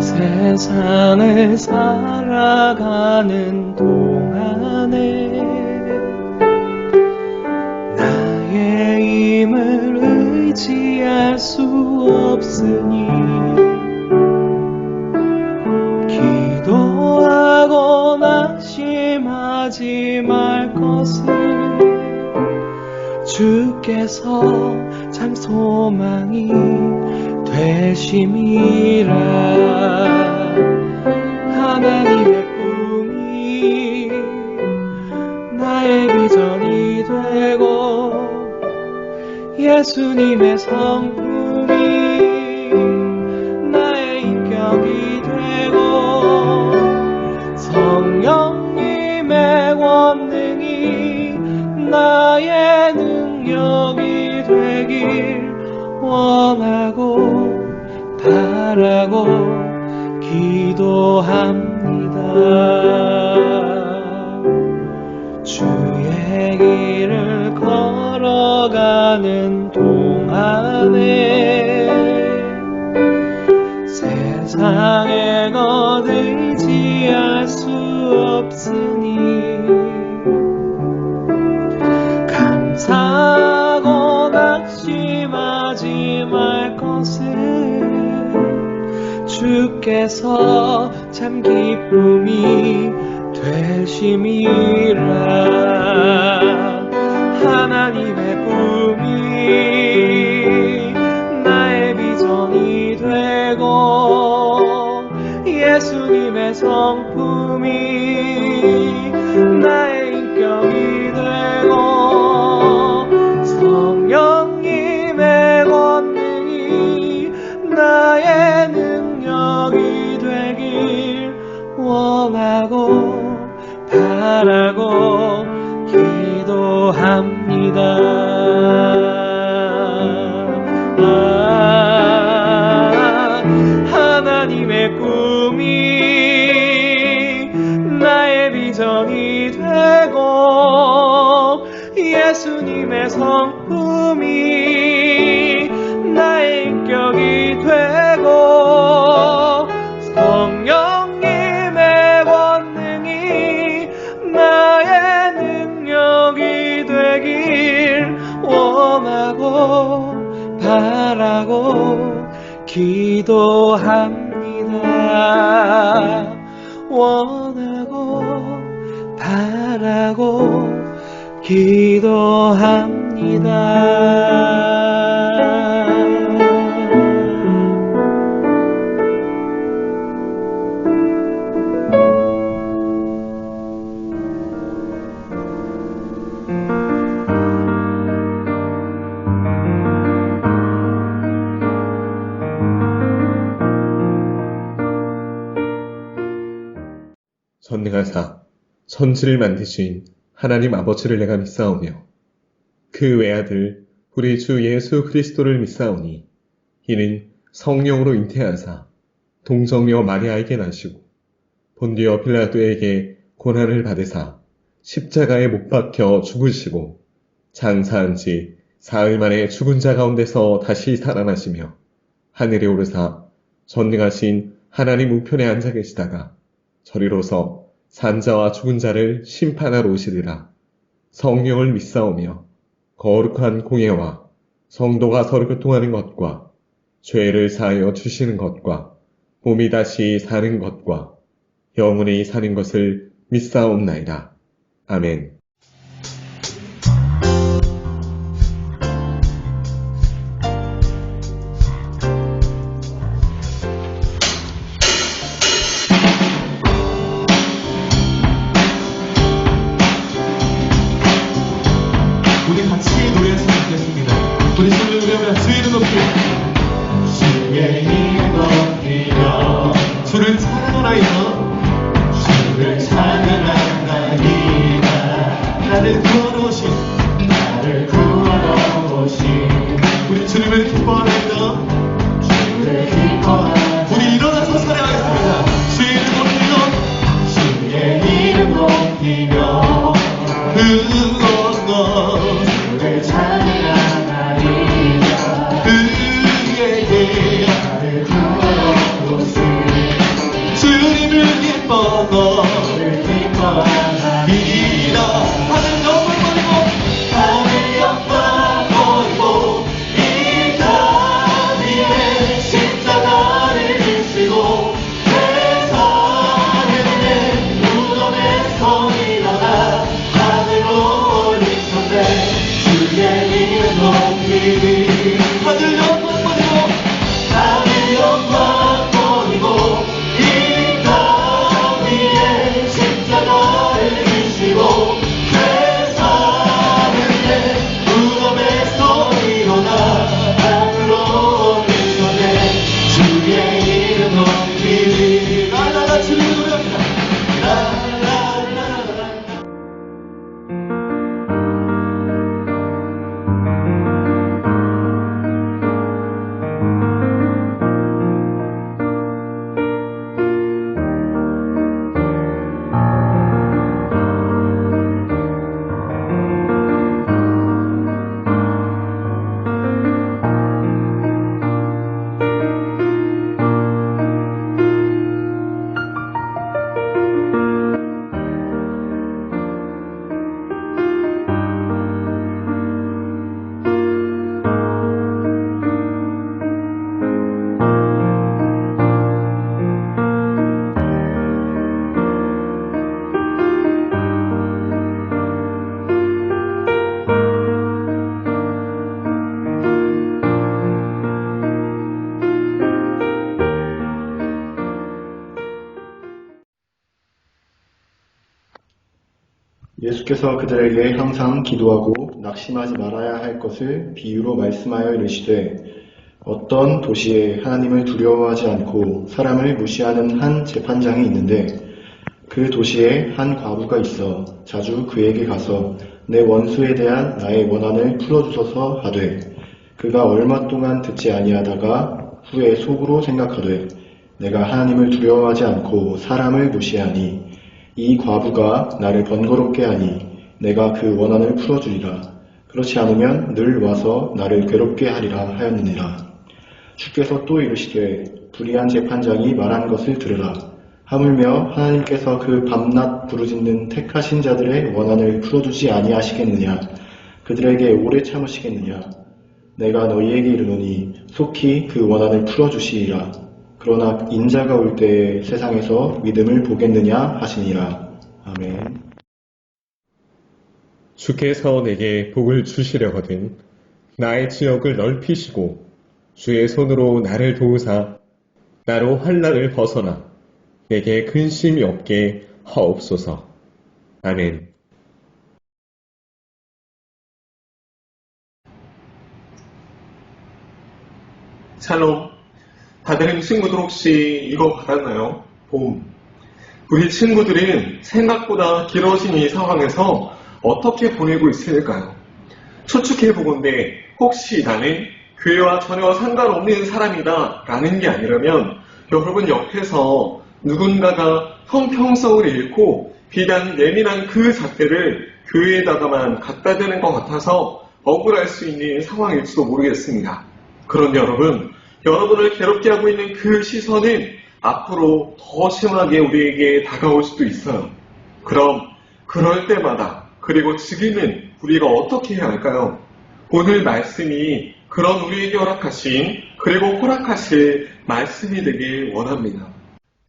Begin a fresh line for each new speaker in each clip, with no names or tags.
세상을 살아가는 동안에 나의 힘을 의지할 수 없으니 기도하고 낙심하지 말 것을 주께서 참 소망이 되심이라. 하나님의 꿈이 나의 비전이 되고 예수님의 성품이 나의 인격이 되고 성령님의 권능이 나의 능력이 되길 원하고 바라고 기도합니다. 주의 길을 걸어가는 동안에 세상의 것 의지할 수 없으니 감사하고 낙심하지 말 것을 주께서 참 기쁨이 되심이라. 하나님의 꿈이 나의 비전이 되고 예수님의 성품이 나의 인격이 되고 성령님의 권능이 나의 능력이 되길 원하고 바라고 기도합니다. 하나님의 꿈이 나의 비전이 되고 예수님의 성품이 나의 인격이 되고 성령님의 권능이 나의 능력이 되길 원하고 바라고 기도합니다. 원하고 바라고 기도합니다.
전능하사 천지를 만드신 하나님 아버지를 내가 믿사오며 그 외아들 우리 주 예수 그리스도를 믿사오니 이는 성령으로 잉태하사 동정녀 마리아에게 나시고 본디오 빌라도에게 고난을 받으사 십자가에 못 박혀 죽으시고 장사한 지 사흘 만에 죽은 자 가운데서 다시 살아나시며 하늘에 오르사 전능하신 하나님 우편에 앉아 계시다가 저리로서 산자와 죽은 자를 심판하러 오시리라. 성령을 믿사오며 거룩한 공예와 성도가 서로 교통하는 것과 죄를 사하여 주시는 것과 몸이 다시 사는 것과 영원히 사는 것을 믿사옵나이다. 아멘.
우리 같이 노래했으면 좋겠습니다. 우리 손을 들으면 주의 이름 높여 주의 이름 높이며 주를 찬양하나이다. 주를 찬양하나이다.
예수께서 그들에게 항상 기도하고 낙심하지 말아야 할 것을 비유로 말씀하여 이르시되 어떤 도시에 하나님을 두려워하지 않고 사람을 무시하는 한 재판장이 있는데 그 도시에 한 과부가 있어 자주 그에게 가서 내 원수에 대한 나의 원한을 풀어주소서 하되 그가 얼마 동안 듣지 아니하다가 후에 속으로 생각하되 내가 하나님을 두려워하지 않고 사람을 무시하니 이 과부가 나를 번거롭게 하니 내가 그 원한을 풀어주리라. 그렇지 않으면 늘 와서 나를 괴롭게 하리라 하였느니라. 주께서 또 이르시되 불의한 재판장이 말한 것을 들으라. 하물며 하나님께서 그 밤낮 부르짖는 택하신 자들의 원한을 풀어주지 아니하시겠느냐. 그들에게 오래 참으시겠느냐. 내가 너희에게 이르노니 속히 그 원한을 풀어주시리라. 그러나 인자가 올 때에 세상에서 믿음을 보겠느냐 하시니라. 아멘.
주께서 내게 복을 주시려거든 나의 지역을 넓히시고 주의 손으로 나를 도우사 나로 환난을 벗어나 내게 근심이 없게 하옵소서. 아멘.
샬롬. 다들 친구들 혹시 이거 받았나요? 봄. 우리 친구들은 생각보다 길어진 이 상황에서 어떻게 보내고 있을까요? 추측해보건대 혹시 나는 교회와 전혀 상관없는 사람이다 라는 게 아니라면 여러분 옆에서 누군가가 형평성을 잃고 비단 예민한 그 잣대를 교회에다가만 갖다 대는 것 같아서 억울할 수 있는 상황일지도 모르겠습니다. 그런데 여러분을 괴롭게 하고 있는 그 시선은 앞으로 더 심하게 우리에게 다가올 수도 있어요. 그럼 그럴 때마다 그리고 지금은 우리가 어떻게 해야 할까요? 오늘 말씀이 그런 우리에게 허락하신 그리고 허락하실 말씀이 되길 원합니다.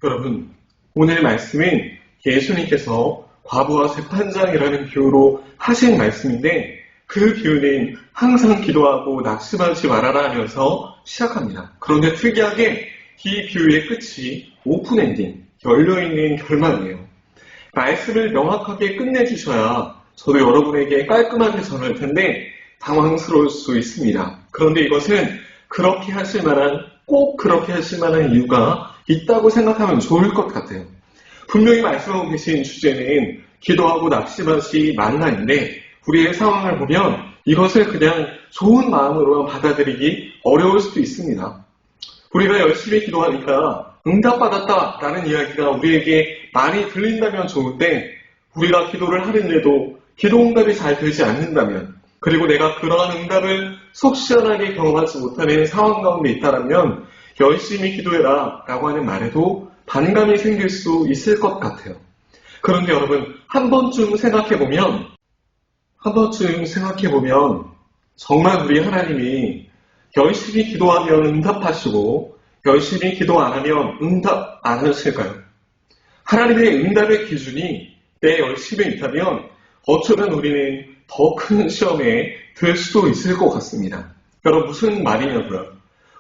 여러분, 오늘 말씀은 예수님께서 과부와 재판장이라는 비유로 하신 말씀인데 그 비유는 항상 기도하고 낙심하지 말아라 하면서 시작합니다. 그런데 특이하게 이 비유의 끝이 오픈엔딩, 열려있는 결말이에요. 말씀을 명확하게 끝내주셔야 저도 여러분에게 깔끔하게 전할 텐데 당황스러울 수 있습니다. 그런데 이것은 그렇게 하실 만한, 꼭 그렇게 하실 만한 이유가 있다고 생각하면 좋을 것 같아요. 분명히 말씀하고 계신 주제는 기도하고 낙심하지 말라인데 우리의 상황을 보면 이것을 그냥 좋은 마음으로만 받아들이기 어려울 수도 있습니다. 우리가 열심히 기도하니까 응답받았다라는 이야기가 우리에게 많이 들린다면 좋은데 우리가 기도를 하는데도 기도 응답이 잘 되지 않는다면 그리고 내가 그러한 응답을 속 시원하게 경험하지 못하는 상황 가운데 있다면 열심히 기도해라 라고 하는 말에도 반감이 생길 수 있을 것 같아요. 그런데 여러분 한 번쯤 생각해보면 정말 우리 하나님이 열심히 기도하면 응답하시고 열심히 기도 안 하면 응답 안 하실까요? 하나님의 응답의 기준이 내 열심에 있다면 어쩌면 우리는 더 큰 시험에 들 수도 있을 것 같습니다. 여러분 무슨 말이냐고요?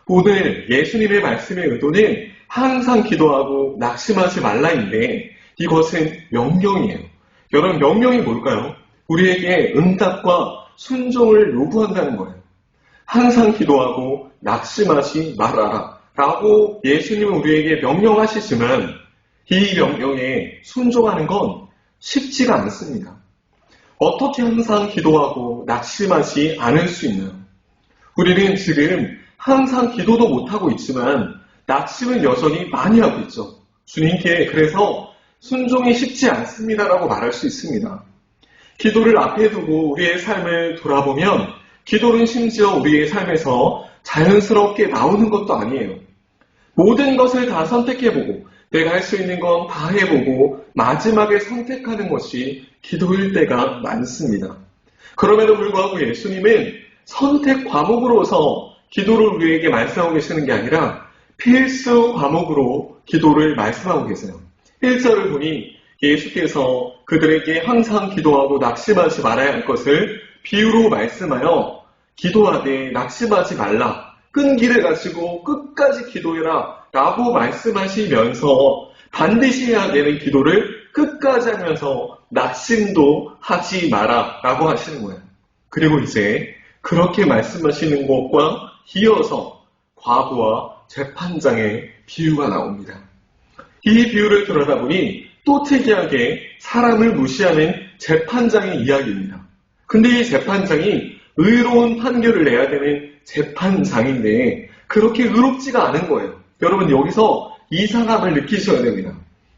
오늘 예수님의 말씀의 의도는 항상 기도하고 낙심하지 말라인데 이것은 명령이에요. 여러분 명령이 뭘까요? 우리에게 응답과 순종을 요구한다는 거예요. 항상 기도하고 낙심하지 말아라 라고 예수님은 우리에게 명령하시지만 이 명령에 순종하는 건 쉽지가 않습니다. 어떻게 항상 기도하고 낙심하지 않을 수 있나요? 우리는 지금 항상 기도도 못하고 있지만 낙심은 여전히 많이 하고 있죠. 주님께 그래서 순종이 쉽지 않습니다라고 말할 수 있습니다. 기도를 앞에 두고 우리의 삶을 돌아보면 기도는 심지어 우리의 삶에서 자연스럽게 나오는 것도 아니에요. 모든 것을 다 선택해보고 내가 할 수 있는 건 다 해보고 마지막에 선택하는 것이 기도일 때가 많습니다. 그럼에도 불구하고 예수님은 선택 과목으로서 기도를 우리에게 말씀하고 계시는 게 아니라 필수 과목으로 기도를 말씀하고 계세요. 1절을 보니 예수께서 그들에게 항상 기도하고 낙심하지 말아야 할 것을 비유로 말씀하여 기도하되 낙심하지 말라. 끈기를 가지고 끝까지 기도해라 라고 말씀하시면서 반드시 해야 되는 기도를 끝까지 하면서 낙심도 하지 마라 라고 하시는 거예요. 그리고 이제 그렇게 말씀하시는 것과 이어서 과부와 재판장의 비유가 나옵니다. 이 비유를 들여다보니 또 특이하게 사람을 무시하는 재판장의 이야기입니다. 근데 이 재판장이 의로운 판결을 내야 되는 재판장인데 그렇게 의롭지가 않은 거예요. 여러분 여기서 이상함을 느끼셔야 됩니다.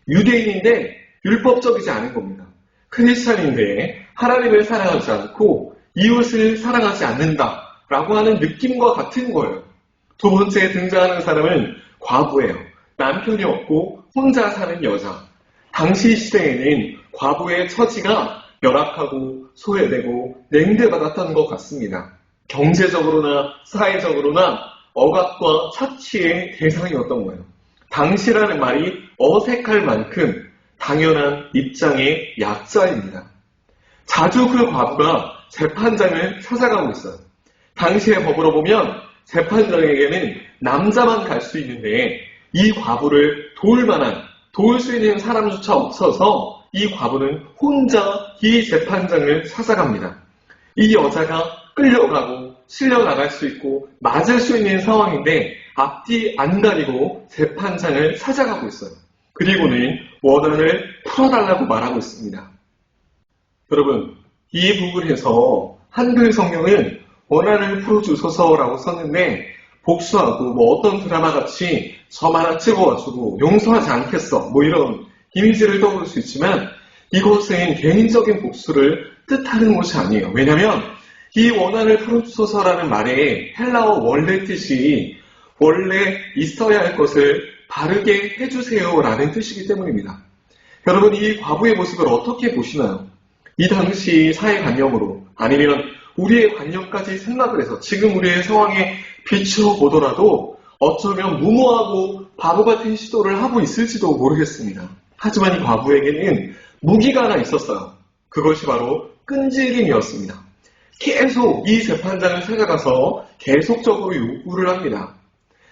유대인인데 율법적이지 않은 겁니다. 크리스찬인데 하나님을 사랑하지 않고 이웃을 사랑하지 않는다라고 하는 느낌과 같은 거예요. 두 번째 등장하는 사람은 과부예요. 남편이 없고 혼자 사는 여자. 당시 시대에는 과부의 처지가 열악하고 소외되고 냉대받았던 것 같습니다. 경제적으로나 사회적으로나 억압과 착취의 대상이었던 거예요. 당시라는 말이 어색할 만큼 당연한 입장의 약자입니다. 자주 그 과부가 재판장을 찾아가고 있어요. 당시의 법으로 보면 재판장에게는 남자만 갈 수 있는데 이 과부를 도울 수 있는 사람조차 없어서 이 과부는 혼자 이 재판장을 찾아갑니다. 이 여자가 끌려가고 실려나갈 수 있고 맞을 수 있는 상황인데 앞뒤 안 가리고 재판장을 찾아가고 있어요. 그리고는 원한을 풀어달라고 말하고 있습니다. 여러분, 이 부분에서 한글 성경은 원한을 풀어주소서라고 썼는데 복수하고 어떤 드라마 같이 점 하나 찍어가지고 용서하지 않겠어 이런 이미지를 떠올릴 수 있지만 이것은 개인적인 복수를 뜻하는 것이 아니에요. 왜냐하면 이 원한을 풀어주소서라는 말의 헬라어 원래 뜻이 원래 있어야 할 것을 바르게 해주세요라는 뜻이기 때문입니다. 여러분 이 과부의 모습을 어떻게 보시나요? 이 당시 사회관념으로 아니면 우리의 관념까지 생각을 해서 지금 우리의 상황에 비춰보더라도 어쩌면 무모하고 바보 같은 시도를 하고 있을지도 모르겠습니다. 하지만 이 과부에게는 무기가 하나 있었어요. 그것이 바로 끈질김이었습니다. 계속 이 재판장을 찾아가서 계속적으로 요구를 합니다.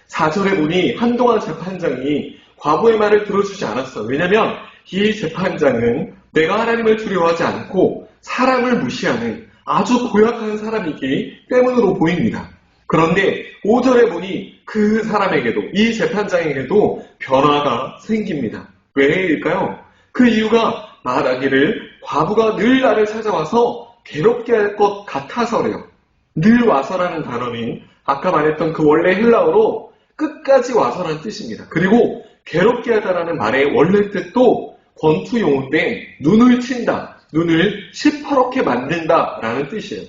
4절에 보니 한동안 재판장이 과부의 말을 들어주지 않았어요. 왜냐하면 이 재판장은 내가 하나님을 두려워하지 않고 사람을 무시하는 아주 고약한 사람이기 때문으로 보입니다. 그런데 5절에 보니 그 사람에게도 이 재판장에게도 변화가 생깁니다. 왜일까요? 그 이유가 말하기를 과부가 늘 나를 찾아와서 괴롭게 할 것 같아서래요. 늘 와서라는 단어는 아까 말했던 그 원래 헬라어로 끝까지 와서라는 뜻입니다. 그리고 괴롭게 하다라는 말의 원래 뜻도 권투용어인데 눈을 친다, 눈을 시퍼렇게 만든다라는 뜻이에요.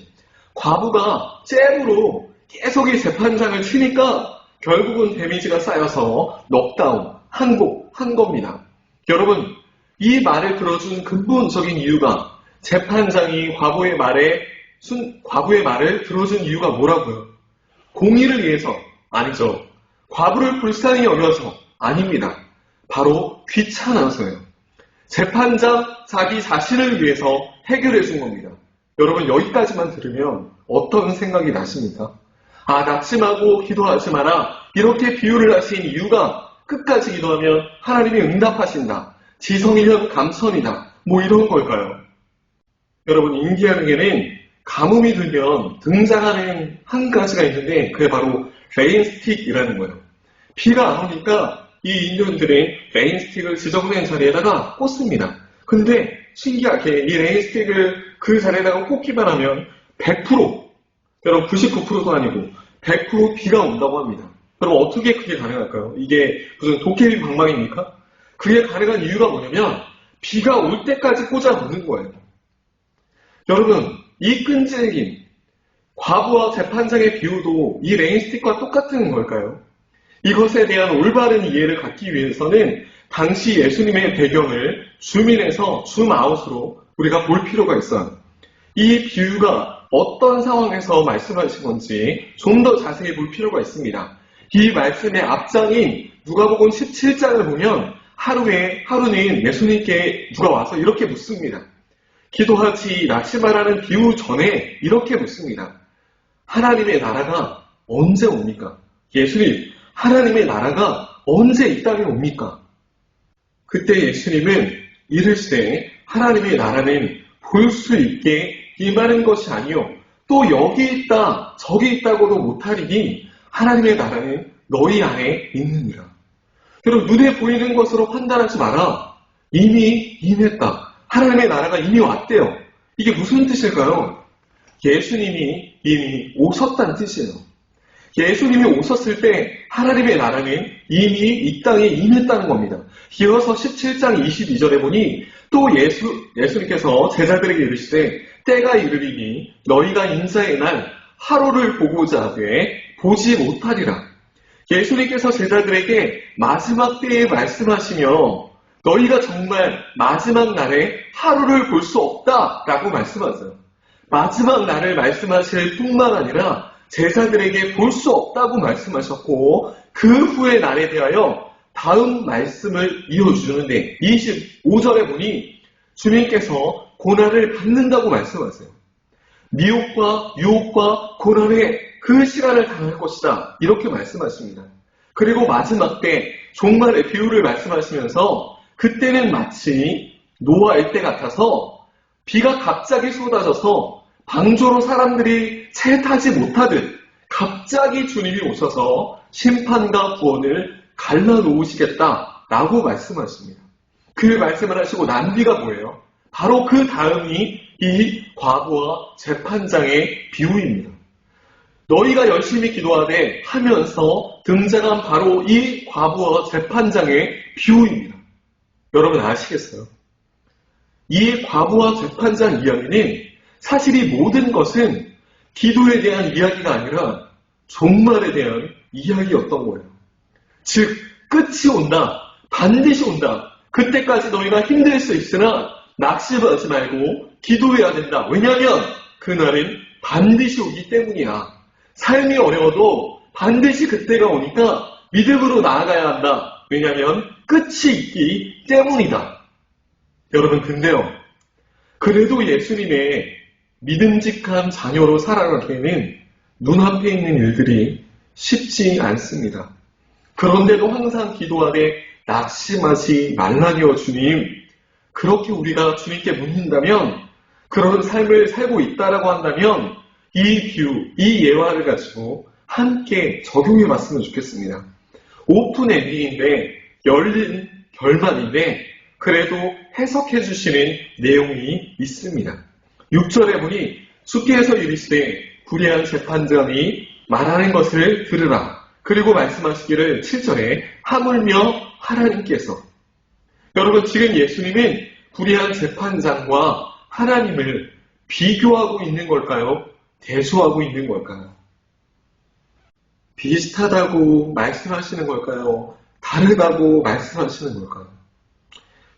과부가 잽으로 계속 이 재판장을 치니까 결국은 데미지가 쌓여서 넉다운, 항복한 겁니다. 여러분, 이 말을 들어준 근본적인 이유가 재판장이 과부의 말을 들어준 이유가 뭐라고요? 공의를 위해서 아니죠. 과부를 불쌍히 여겨서 아닙니다. 바로 귀찮아서요. 재판장 자기 자신을 위해서 해결해 준 겁니다. 여러분 여기까지만 들으면 어떤 생각이 나십니까? 낙심하고 기도하지 마라. 이렇게 비유를 하신 이유가 끝까지 기도하면 하나님이 응답하신다. 지성이면 감천이다. 이런 걸까요? 여러분 인디아에게는 가뭄이 들면 등장하는 한 가지가 있는데 그게 바로 레인스틱이라는 거예요. 비가 안 오니까 이 인디언들은 레인스틱을 지정된 자리에다가 꽂습니다. 근데 신기하게 이 레인스틱을 그 자리에다가 꽂기만 하면 100%, 여러분 99%도 아니고 100% 비가 온다고 합니다. 그럼 어떻게 그게 가능할까요? 이게 무슨 도깨비 방망입니까? 그게 가능한 이유가 뭐냐면 비가 올 때까지 꽂아놓는 거예요. 여러분 이 끈질김, 과부와 재판장의 비유도 이 레인스틱과 똑같은 걸까요? 이것에 대한 올바른 이해를 갖기 위해서는 당시 예수님의 배경을 줌인에서 줌아웃으로 우리가 볼 필요가 있어요. 이 비유가 어떤 상황에서 말씀하신 건지 좀 더 자세히 볼 필요가 있습니다. 이 말씀의 앞장인 누가복음 17장을 보면 하루는 예수님께 누가 와서 이렇게 묻습니다. 기도하지 낙심하라는 비유 전에 이렇게 묻습니다. 하나님의 나라가 언제 옵니까? 예수님, 하나님의 나라가 언제 이 땅에 옵니까? 그때 예수님은 이르시되 하나님의 나라는 볼 수 있게 임하는 것이 아니요 또 여기 있다 저기 있다고도 못하리니 하나님의 나라는 너희 안에 있느니라. 여러분 눈에 보이는 것으로 판단하지 마라. 이미 임했다. 하나님의 나라가 이미 왔대요. 이게 무슨 뜻일까요? 예수님이 이미 오셨다는 뜻이에요. 예수님이 오셨을 때 하나님의 나라는 이미 이 땅에 임했다는 겁니다. 이어서 17장 22절에 보니 또 예수님께서 제자들에게 이르시되 때가 이르리니 너희가 인자의 날 하루를 보고자 하되 보지 못하리라. 예수님께서 제자들에게 마지막 때에 말씀하시며 너희가 정말 마지막 날에 하루를 볼 수 없다라고 말씀하세요. 마지막 날을 말씀하실 뿐만 아니라 제자들에게 볼 수 없다고 말씀하셨고 그 후의 날에 대하여 다음 말씀을 이어주는데 25절에 보니 주님께서 고난을 받는다고 말씀하세요. 미혹과 유혹과 고난의 그 시간을 당할 것이다. 이렇게 말씀하십니다. 그리고 마지막 때 종말의 비유를 말씀하시면서 그때는 마치 노아의 때 같아서 비가 갑자기 쏟아져서 방조로 사람들이 채 타지 못하듯 갑자기 주님이 오셔서 심판과 구원을 갈라놓으시겠다라고 말씀하십니다. 그 말씀을 하시고 난 뒤가 뭐예요? 바로 그 다음이 이 과부와 재판장의 비유입니다. 너희가 열심히 기도하되 하면서 등장한 바로 이 과부와 재판장의 비유입니다. 여러분 아시겠어요? 이 과부와 재판장 이야기는 사실 이 모든 것은 기도에 대한 이야기가 아니라 종말에 대한 이야기였던 거예요. 즉 끝이 온다. 반드시 온다. 그때까지 너희가 힘들 수 있으나 낙심하지 말고 기도해야 된다. 왜냐하면 그날은 반드시 오기 때문이야. 삶이 어려워도 반드시 그때가 오니까 믿음으로 나아가야 한다. 왜냐하면 끝이 있기 때문이다. 여러분 근데요. 그래도 예수님의 믿음직한 자녀로 살아가기에는 눈앞에 있는 일들이 쉽지 않습니다. 그런데도 항상 기도하되 낙심하지 말라니요 주님. 그렇게 우리가 주님께 묻는다면 그런 삶을 살고 있다라고 한다면 이 비유, 이 예화를 가지고 함께 적용해 봤으면 좋겠습니다. 오픈 엔딩인데 열린 결말인데 그래도 해석해 주시는 내용이 있습니다. 6절에 보니 주께서 이르시되 불의한 재판장이 말하는 것을 들으라. 그리고 말씀하시기를 7절에 하물며 하나님께서 여러분 지금 예수님은 불의한 재판장과 하나님을 비교하고 있는 걸까요? 대조하고 있는 걸까요? 비슷하다고 말씀하시는 걸까요? 다르다고 말씀하시는 걸까요?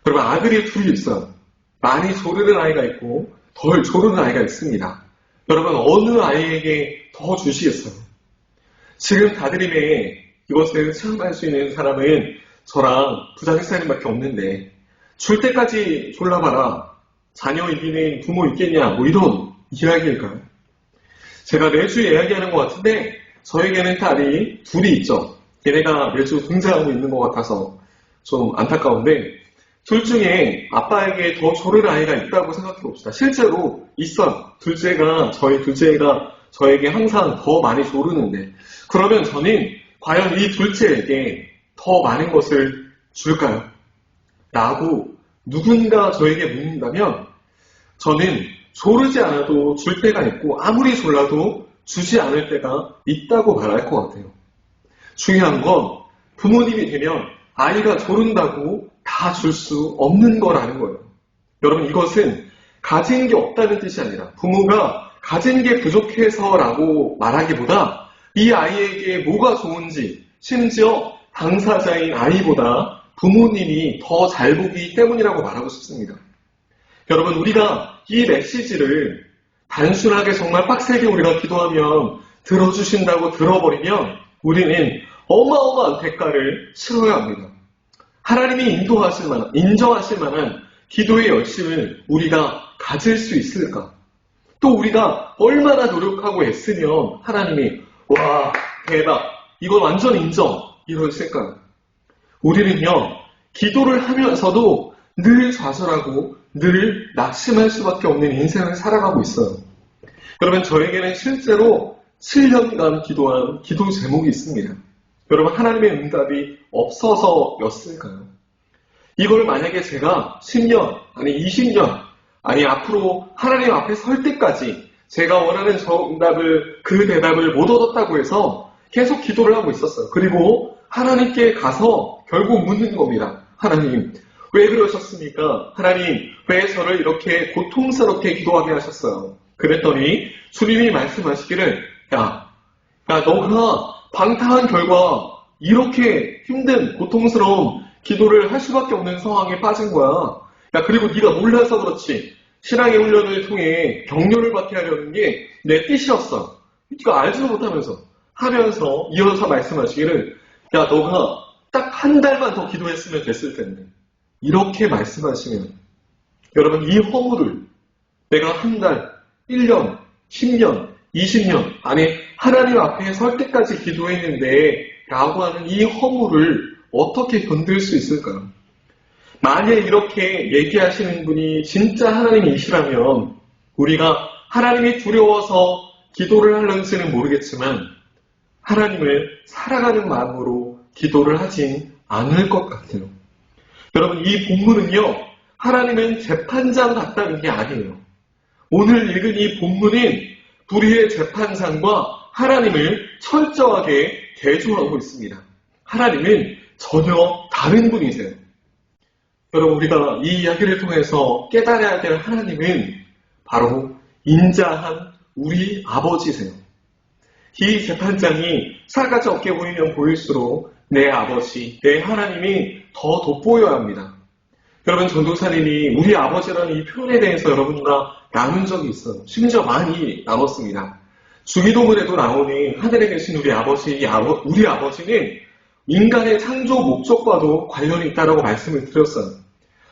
여러분 아들이 둘이 있어요. 많이 조르는 아이가 있고 덜 조르는 아이가 있습니다. 여러분 어느 아이에게 더 주시겠어요? 지금 다드림에 이것을 체험할 수 있는 사람은 저랑 부장식사님밖에 없는데 줄 때까지 졸라봐라. 자녀 이기는 부모 있겠냐 뭐 이런 이야기일까요? 제가 매주 이야기하는 것 같은데 저에게는 딸이 둘이 있죠. 얘네가 매주 등장하고 있는 것 같아서 좀 안타까운데 둘 중에 아빠에게 더 조르는 아이가 있다고 생각해 봅시다. 실제로 있어요. 저희 둘째가 저에게 항상 더 많이 조르는데 그러면 저는 과연 이 둘째에게 더 많은 것을 줄까요? 라고 누군가 저에게 묻는다면 저는 조르지 않아도 줄 때가 있고 아무리 졸라도 주지 않을 때가 있다고 말할 것 같아요. 중요한 건 부모님이 되면 아이가 조른다고 다 줄 수 없는 거라는 거예요. 여러분 이것은 가진 게 없다는 뜻이 아니라 부모가 가진 게 부족해서라고 말하기보다 이 아이에게 뭐가 좋은지 심지어 당사자인 아이보다 부모님이 더 잘 보기 때문이라고 말하고 싶습니다. 여러분 우리가 이 메시지를 단순하게 정말 빡세게 우리가 기도하면 들어주신다고 들어버리면 우리는 어마어마한 대가를 치러야 합니다. 하나님이 인정하실 만한 기도의 열심을 우리가 가질 수 있을까? 또 우리가 얼마나 노력하고 애쓰면 하나님이 와 대박 이건 완전 인정 이러실까요? 우리는요 기도를 하면서도 늘 좌절하고 늘 낙심할 수밖에 없는 인생을 살아가고 있어요. 여러분, 저에게는 실제로 7년간 기도한 기도 제목이 있습니다. 여러분, 하나님의 응답이 없어서였을까요? 이걸 만약에 제가 10년, 아니 20년, 아니 앞으로 하나님 앞에 설 때까지 제가 원하는 그 대답을 못 얻었다고 해서 계속 기도를 하고 있었어요. 그리고 하나님께 가서 결국 묻는 겁니다. 하나님, 왜 그러셨습니까? 하나님, 왜 저를 이렇게 고통스럽게 기도하게 하셨어요? 그랬더니 주님이 말씀하시기를, 야, 너가 방탕한 결과 이렇게 힘든 고통스러운 기도를 할 수밖에 없는 상황에 빠진 거야. 야, 그리고 네가 몰라서 그렇지. 신앙의 훈련을 통해 격려를 받게 하려는 게 내 뜻이었어. 네가 알지도 못하면서 하면서 이어서 말씀하시기를, 야, 너가 딱 한 달만 더 기도했으면 됐을 텐데. 이렇게 말씀하시면 여러분, 이 허물을 내가 한 달, 1년, 10년, 20년, 아니 하나님 앞에 설 때까지 기도했는데 라고 하는 이 허물을 어떻게 견딜 수 있을까요? 만약 이렇게 얘기하시는 분이 진짜 하나님이시라면 우리가 하나님이 두려워서 기도를 하는지는 모르겠지만 하나님을 살아가는 마음으로 기도를 하진 않을 것 같아요. 여러분, 이 본문은요, 하나님은 재판장 같다는 게 아니에요. 오늘 읽은 이 본문은 불의의 재판장과 하나님을 철저하게 대조하고 있습니다. 하나님은 전혀 다른 분이세요. 여러분, 우리가 이 이야기를 통해서 깨달아야 될 하나님은 바로 인자한 우리 아버지세요. 이 재판장이 싸가지 없게 보이면 보일수록 내 아버지, 내 하나님이 더 돋보여야 합니다. 여러분, 전도사님이 우리 아버지라는 이 표현에 대해서 여러분과 나눈 적이 있어요. 심지어 많이 나눴습니다. 주기도문에도 나오는 하늘에 계신 우리 아버지, 우리 아버지는 인간의 창조 목적과도 관련이 있다고 말씀을 드렸어요.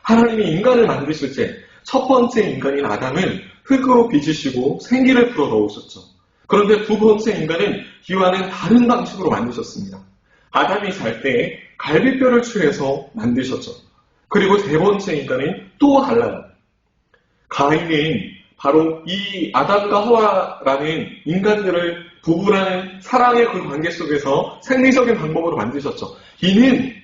하나님이 인간을 만드실 때 첫 번째 인간인 아담을 흙으로 빚으시고 생기를 불어 넣으셨죠. 그런데 두 번째 인간은 이와는 다른 방식으로 만드셨습니다. 아담이 잘 때 갈비뼈를 취해서 만드셨죠. 그리고 세 번째 인간은 또 달라요. 가인은 바로 이 아담과 하와라는 인간들을 부부라는 사랑의 그 관계 속에서 생리적인 방법으로 만드셨죠. 이는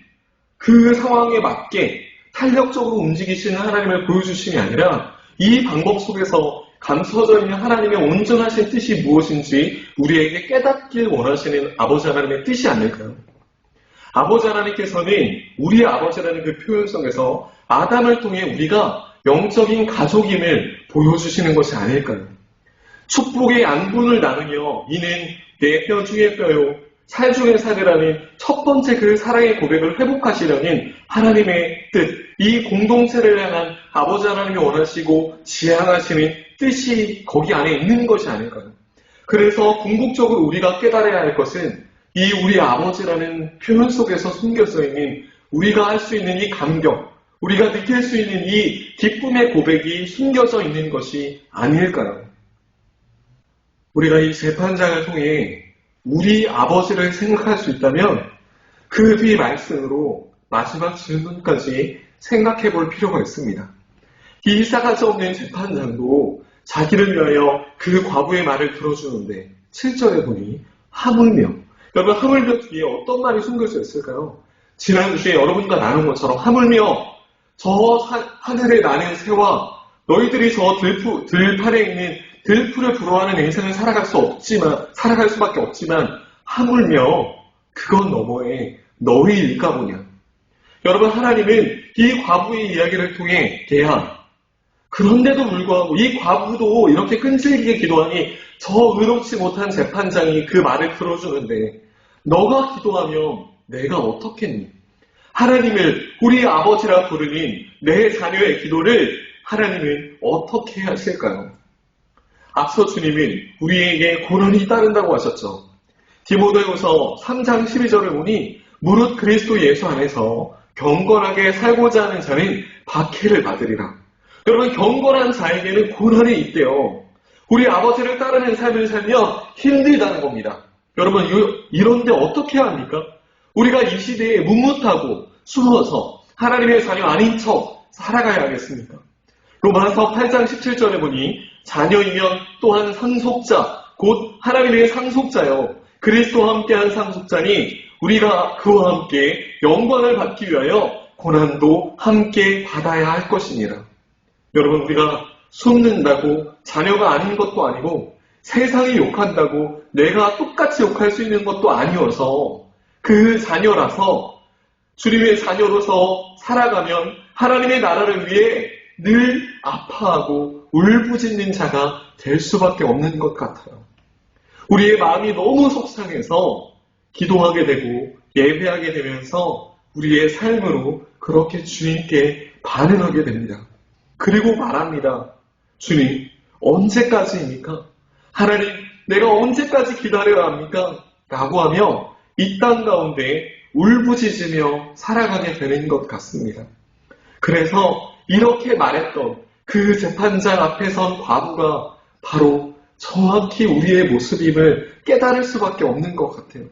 그 상황에 맞게 탄력적으로 움직이시는 하나님을 보여주심이 아니라 이 방법 속에서 감춰져 있는 하나님의 온전하신 뜻이 무엇인지 우리에게 깨닫길 원하시는 아버지 하나님의 뜻이 아닐까요? 아버지 하나님께서는 우리 아버지라는 그 표현 속에서 아담을 통해 우리가 영적인 가족임을 보여주시는 것이 아닐까요? 축복의 양분을 나누며 이는 내 뼈 중의 뼈요 살 중의 살이라는 첫 번째 그 사랑의 고백을 회복하시려는 하나님의 뜻, 이 공동체를 향한 아버지 하나님이 원하시고 지향하시는 뜻이 거기 안에 있는 것이 아닐까요? 그래서 궁극적으로 우리가 깨달아야 할 것은 이 우리 아버지라는 표현 속에서 숨겨져 있는 우리가 할 수 있는 이 감격, 우리가 느낄 수 있는 이 기쁨의 고백이 숨겨져 있는 것이 아닐까요? 우리가 이 재판장을 통해 우리 아버지를 생각할 수 있다면 그 뒤 말씀으로 마지막 질문까지 생각해 볼 필요가 있습니다. 이 싸가지 없는 재판장도 자기를 위하여 그 과부의 말을 들어주는데 7절에 보니 하물며, 여러분 하물며 뒤에 어떤 말이 숨겨져 있을까요? 지난주에 여러분과 나눈 것처럼 하물며 저 하늘에 나는 새와 너희들이 저 들판에 있는 들풀을 부러워하는 인생을 살아갈 수밖에 없지만 하물며 그건 너머에 너희 일까 보냐. 여러분, 하나님은 이 과부의 이야기를 통해 그런데도 불구하고 이 과부도 이렇게 끈질기게 기도하니 저 의롭지 못한 재판장이 그 말을 들어주는데 너가 기도하면 내가 어떻겠니? 하나님을 우리 아버지라 부르는 내 자녀의 기도를 하나님은 어떻게 하실까요? 앞서 주님은 우리에게 고난이 따른다고 하셨죠. 디모데후서 3장 12절을 보니 무릇 그리스도 예수 안에서 경건하게 살고자 하는 자는 박해를 받으리라. 여러분, 경건한 자에게는 고난이 있대요. 우리 아버지를 따르는 삶을 살면 힘들다는 겁니다. 여러분, 이런데 어떻게 합니까? 우리가 이 시대에 묵묵하고 숨어서 하나님의 자녀 아닌 척 살아가야 하겠습니까? 로마서 8장 17절에 보니 자녀이면 또한 상속자, 곧 하나님의 상속자요. 그리스도와 함께한 상속자니 우리가 그와 함께 영광을 받기 위하여 고난도 함께 받아야 할 것이니라. 여러분, 우리가 숨는다고 자녀가 아닌 것도 아니고 세상이 욕한다고 내가 똑같이 욕할 수 있는 것도 아니어서 그 자녀라서 주님의 자녀로서 살아가면 하나님의 나라를 위해 늘 아파하고 울부짖는 자가 될 수밖에 없는 것 같아요. 우리의 마음이 너무 속상해서 기도하게 되고 예배하게 되면서 우리의 삶으로 그렇게 주님께 반응하게 됩니다. 그리고 말합니다. 주님, 언제까지입니까? 하나님, 내가 언제까지 기다려야 합니까? 라고 하며 이 땅 가운데 울부짖으며 살아가게 되는 것 같습니다. 그래서 이렇게 말했던 그 재판장 앞에 선 과부가 바로 정확히 우리의 모습임을 깨달을 수밖에 없는 것 같아요.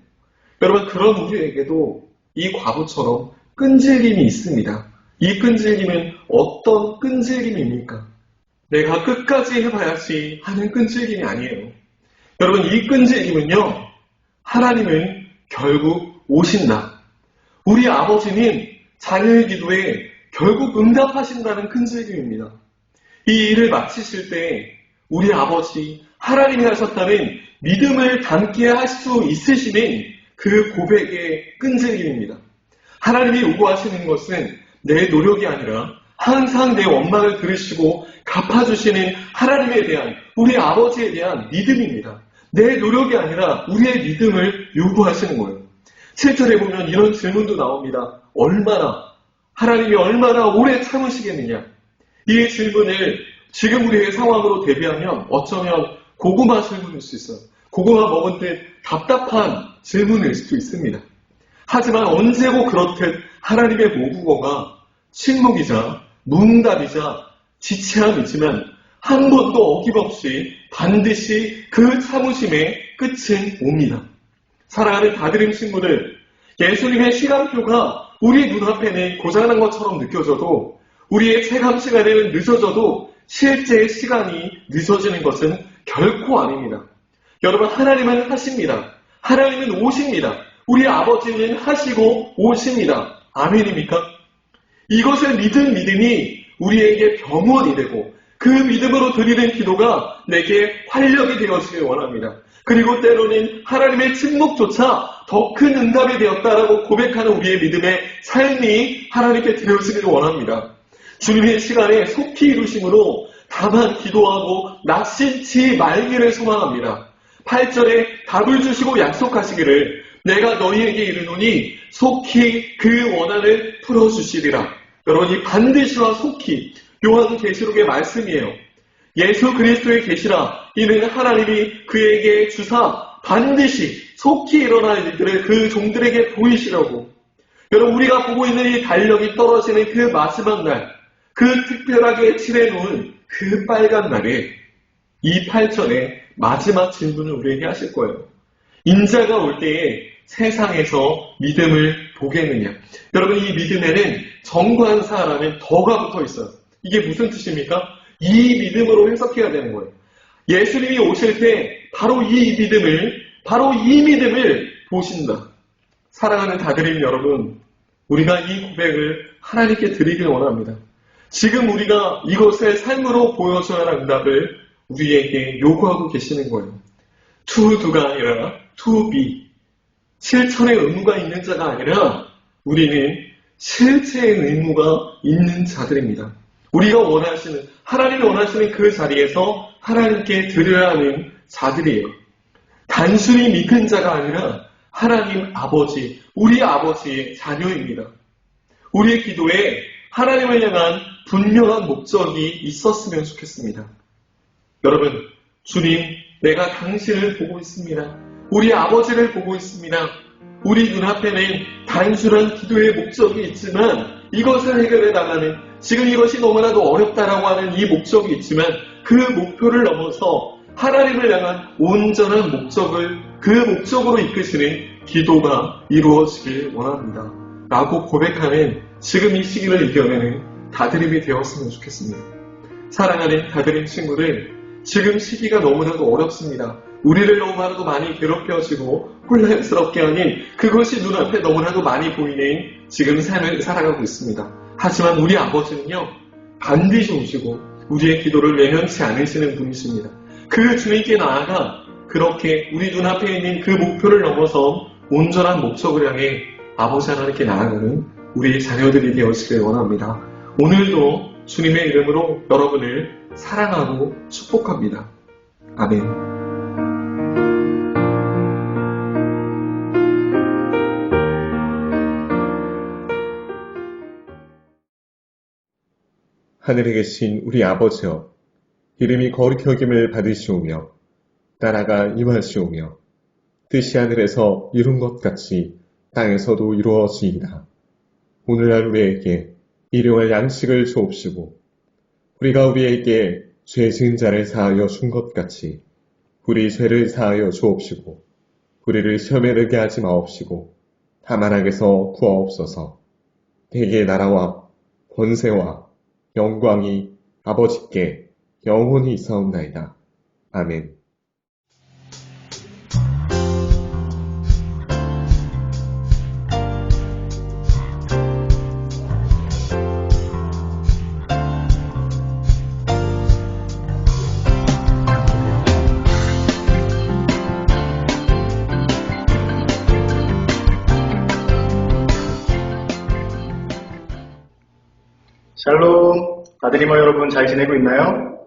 여러분, 그런 우리에게도 이 과부처럼 끈질김이 있습니다. 이 끈질김은 어떤 끈질김입니까? 내가 끝까지 해봐야지 하는 끈질김이 아니에요. 여러분, 이 끈질김은요, 하나님은 결국 오신다. 우리 아버지는 자녀의 기도에 결국 응답하신다는 끈질김입니다. 이 일을 마치실 때 우리 아버지 하나님이 하셨다는 믿음을 담게 할 수 있으시는 그 고백의 끈질김입니다. 하나님이 요구하시는 것은 내 노력이 아니라 항상 내 원망을 들으시고 갚아주시는 하나님에 대한, 우리 아버지에 대한 믿음입니다. 내 노력이 아니라 우리의 믿음을 요구하시는 거예요. 7절에 보면 이런 질문도 나옵니다. 하나님이 얼마나 오래 참으시겠느냐? 이 질문을 지금 우리의 상황으로 대비하면 어쩌면 고구마 질문일 수 있어요. 고구마 먹은 듯 답답한 질문일 수도 있습니다. 하지만 언제고 그렇듯 하나님의 모국어가 침묵이자 문답이자 지체함이지만 한 번도 어김없이 반드시 그 참으심의 끝은 옵니다. 사랑하는 다드림 친구들, 예수님의 시간표가 우리 눈앞에는 고장난 것처럼 느껴져도, 우리의 체감 시간에는 늦어져도 실제의 시간이 늦어지는 것은 결코 아닙니다. 여러분, 하나님은 하십니다. 하나님은 오십니다. 우리 아버지는 하시고 오십니다. 아멘입니까? 이것을 믿은 믿음이 우리에게 병원이 되고 그 믿음으로 드리는 기도가 내게 활력이 되어지길 원합니다. 그리고 때로는 하나님의 침묵조차 더 큰 응답이 되었다라고 고백하는 우리의 믿음의 삶이 하나님께 드려지길 원합니다. 주님의 시간에 속히 이루심으로 다만 기도하고 낙심치 말기를 소망합니다. 8절에 답을 주시고 약속하시기를 내가 너희에게 이르노니 속히 그 원한을 풀어주시리라. 여러분, 이 반드시와 속히 요한계시록의 말씀이에요. 예수 그리스도의 계시라. 이는 하나님이 그에게 주사 반드시 속히 일어날 일들을 그 종들에게 보이시라고. 여러분, 우리가 보고 있는 이 달력이 떨어지는 그 마지막 날, 그 특별하게 칠해놓은 그 빨간 날에 이 8절에 마지막 질문을 우리에게 하실 거예요. 인자가 올 때에 세상에서 믿음을 보겠느냐. 여러분, 이 믿음에는 정관사라는 더가 붙어 있어요. 이게 무슨 뜻입니까? 이 믿음으로 해석해야 되는 거예요. 예수님이 오실 때 바로 이 믿음을 보신다. 사랑하는 다드림 여러분, 우리가 이 고백을 하나님께 드리길 원합니다. 지금 우리가 이것을 삶으로 보여줘야 하는 응답을 우리에게 요구하고 계시는 거예요. to do가 아니라 to be. 실천의 의무가 있는 자가 아니라 우리는 실체의 의무가 있는 자들입니다. 우리가 원하시는, 하나님이 원하시는 그 자리에서 하나님께 드려야 하는 자들이에요. 단순히 믿는 자가 아니라 하나님 아버지, 우리 아버지의 자녀입니다. 우리의 기도에 하나님을 향한 분명한 목적이 있었으면 좋겠습니다. 여러분, 주님, 내가 당신을 보고 있습니다. 우리 아버지를 보고 있습니다. 우리 눈앞에는 단순한 기도의 목적이 있지만 이것을 해결해 나가는, 지금 이것이 너무나도 어렵다라고 하는 이 목적이 있지만 그 목표를 넘어서 하나님을 향한 온전한 목적을, 그 목적으로 이끄시는 기도가 이루어지길 원합니다. 라고 고백하는 지금 이 시기를 이겨내는 다드림이 되었으면 좋겠습니다. 사랑하는 다드림 친구들, 지금 시기가 너무나도 어렵습니다. 우리를 너무나도 많이 괴롭혀지고 혼란스럽게 하는 그것이 눈앞에 너무나도 많이 보이는 지금 삶을 살아가고 있습니다. 하지만 우리 아버지는요, 반드시 오시고 우리의 기도를 외면치 않으시는 분이십니다. 그 주님께 나아가 그렇게 우리 눈앞에 있는 그 목표를 넘어서 온전한 목적을 향해 아버지 하나님께 나아가는 우리 자녀들이 되어지길 원합니다. 오늘도 주님의 이름으로 여러분을 사랑하고 축복합니다. 아멘.
하늘에 계신 우리 아버지여, 이름이 거룩히 여김을 받으시오며 나라가 임하시오며 뜻이 하늘에서 이룬 것 같이 땅에서도 이루어지이다. 오늘날 우리에게 일용할 양식을 주옵시고 우리가 우리에게 죄 지은 자를 사하여 준 것 같이 우리 죄를 사하여 주옵시고 우리를 시험에 들게 하지 마옵시고 다만 악에서 구하옵소서. 대개 나라와 권세와 영광이 아버지께 영원히 있사옵나이다. 아멘.
샬롬, 다드리머 여러분 잘 지내고 있나요?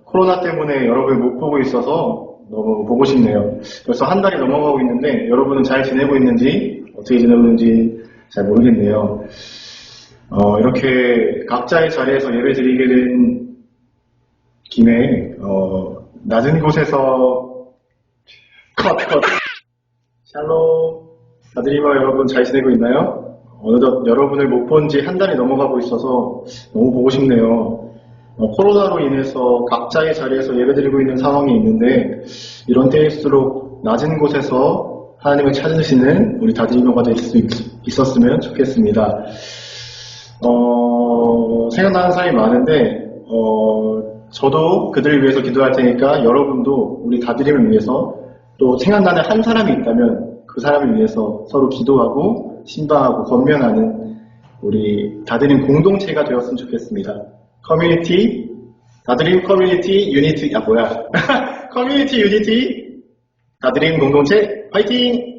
코로나 때문에 여러분 못 보고 있어서 너무 보고 싶네요. 벌써 한 달이 넘어가고 있는데 여러분은 잘 지내고 있는지 어떻게 지내고 있는지 잘 모르겠네요. 이렇게 각자의 자리에서 예배 드리게 된 김에 낮은 곳에서 컷 샬롬, 다드리머 여러분 잘 지내고 있나요? 어느덧 여러분을 못 본 지 한 달이 넘어가고 있어서 너무 보고 싶네요. 코로나로 인해서 각자의 자리에서 예배드리고 있는 상황이 있는데 이런 때일수록 낮은 곳에서 하나님을 찾으시는 우리 다드리머가 될 수 있었으면 좋겠습니다. 생각나는 사람이 많은데 저도 그들을 위해서 기도할 테니까 여러분도 우리 다드림을 위해서 또 생각나는 한 사람이 있다면 그 사람을 위해서 서로 기도하고 신방하고 권면하는 우리 다드림 공동체가 되었으면 좋겠습니다. 커뮤니티, 다드림 커뮤니티 유니티, 커뮤니티 유니티, 다드림 공동체, 화이팅!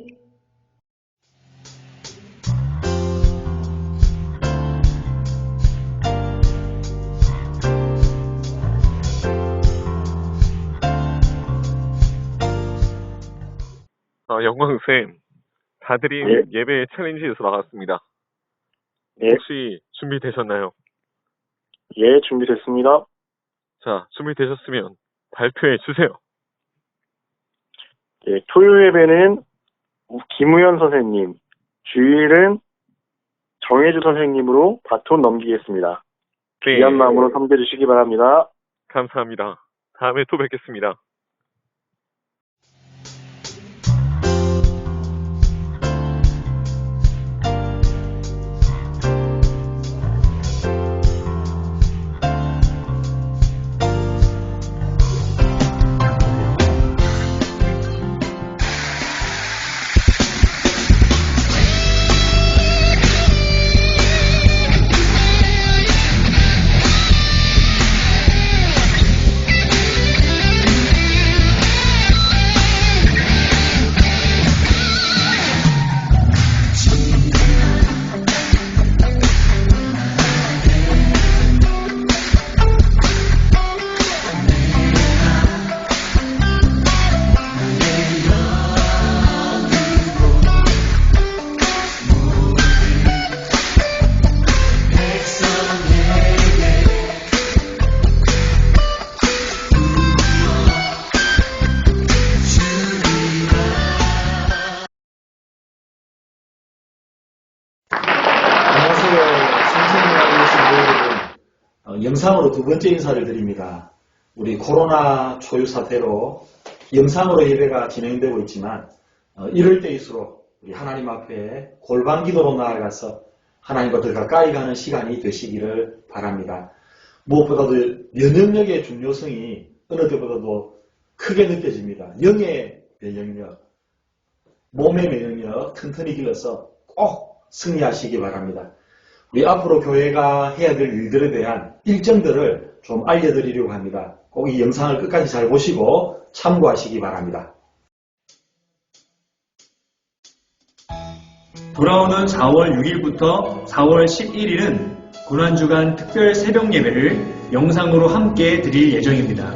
영광쌤, 다드림 예배 챌린지에서 나갔습니다. 혹시 준비되셨나요?
예, 준비됐습니다.
자, 준비되셨으면 발표해 주세요.
예, 토요일 예배는 김우현 선생님, 주일은 정혜주 선생님으로 바톤 넘기겠습니다. 귀한 마음으로 섬겨주시기 바랍니다.
감사합니다. 다음에 또 뵙겠습니다.
영상으로 두 번째 인사를 드립니다. 우리 코로나 초유 사태로 영상으로 예배가 진행되고 있지만 이럴 때일수록 우리 하나님 앞에 골방 기도로 나아가서 하나님과 더 가까이 가는 시간이 되시기를 바랍니다. 무엇보다도 면역력의 중요성이 어느 때보다도 크게 느껴집니다. 영의 면역력, 몸의 면역력 튼튼히 길러서 꼭 승리하시기 바랍니다. 우리 앞으로 교회가 해야 될 일들에 대한 일정들을 좀 알려드리려고 합니다. 꼭 이 영상을 끝까지 잘 보시고 참고하시기 바랍니다.
돌아오는 4월 6일부터 4월 11일은 고난주간 특별 새벽 예배를 영상으로 함께 드릴 예정입니다.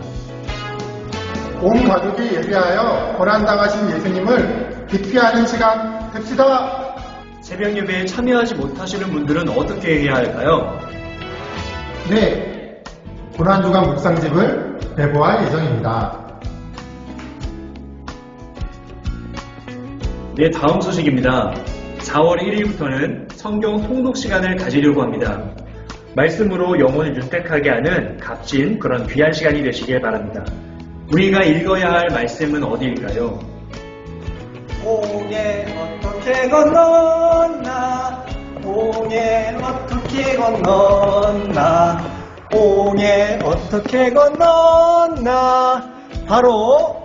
온 가족이 예배하여 고난당하신 예수님을 기피하는 시간 됩시다.
새벽 예배에 참여하지 못하시는 분들은 어떻게 해야 할까요?
네, 고난주간 묵상집을 배부할 예정입니다.
네, 다음 소식입니다. 4월 1일부터는 성경 통독 시간을 가지려고 합니다. 말씀으로 영혼을 윤택하게 하는 값진 그런 귀한 시간이 되시길 바랍니다. 우리가 읽어야 할 말씀은 어디일까요?
홍해 어떻게 건넜나 홍해 어떻게 건넜나 홍해 어떻게 건넜나 바로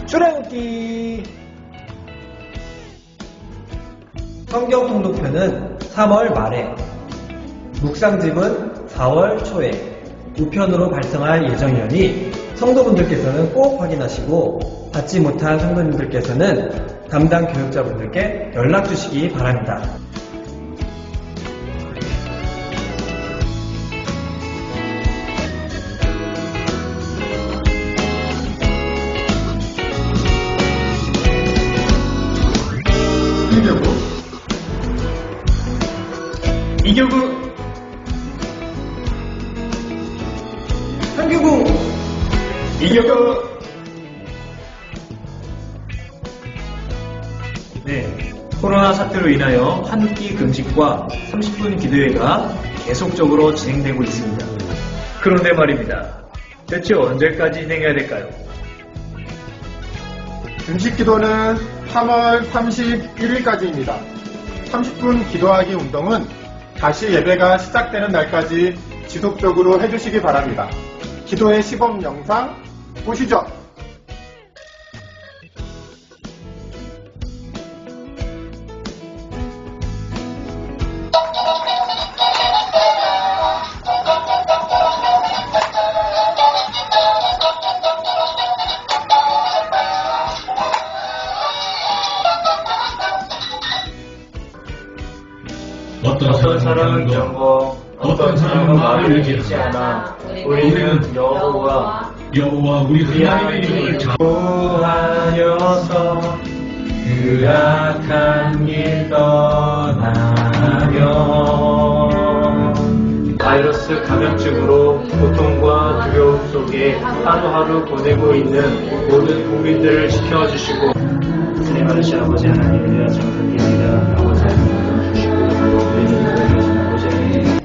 출애굽기. 성경 통독편은 3월 말에, 묵상집은 4월 초에 우편으로 발송할 예정이오니 성도분들께서는 꼭 확인하시고 받지 못한 성도님들께서는 담당 교육자분들께 연락 주시기 바랍니다.
이교구
한교구
이교구. 네, 코로나 사태로 인하여 한 끼 금식과 30분 기도회가 계속적으로 진행되고 있습니다. 그런데 말입니다. 대체 언제까지 진행해야 될까요?
금식 기도는 3월 31일까지입니다. 30분 기도하기 운동은 다시 예배가 시작되는 날까지 지속적으로 해주시기 바랍니다. 기도의 시범 영상 보시죠.
어떤 사람은 경고, 어떤 사람은 말을 잃지 않아. 우리는 여호와 우리 하나님의 이름을 구하여서 그 악한 길 떠나며. 바이러스 감염증으로 고통과 두려움 속에 하루하루 보내고 있는 모든 국민들을 지켜주시고, 하나님 아버지 하나님이여 정성입니다. 아버지 하나님 주시고 우리는 아버지 하나님.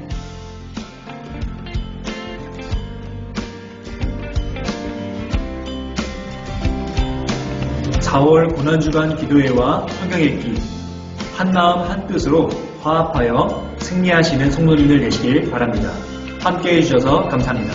4월 고난주간 기도회와 성경 읽기, 한마음 한뜻으로 화합하여 승리하시는 성도님들 되시길 바랍니다. 함께해 주셔서 감사합니다.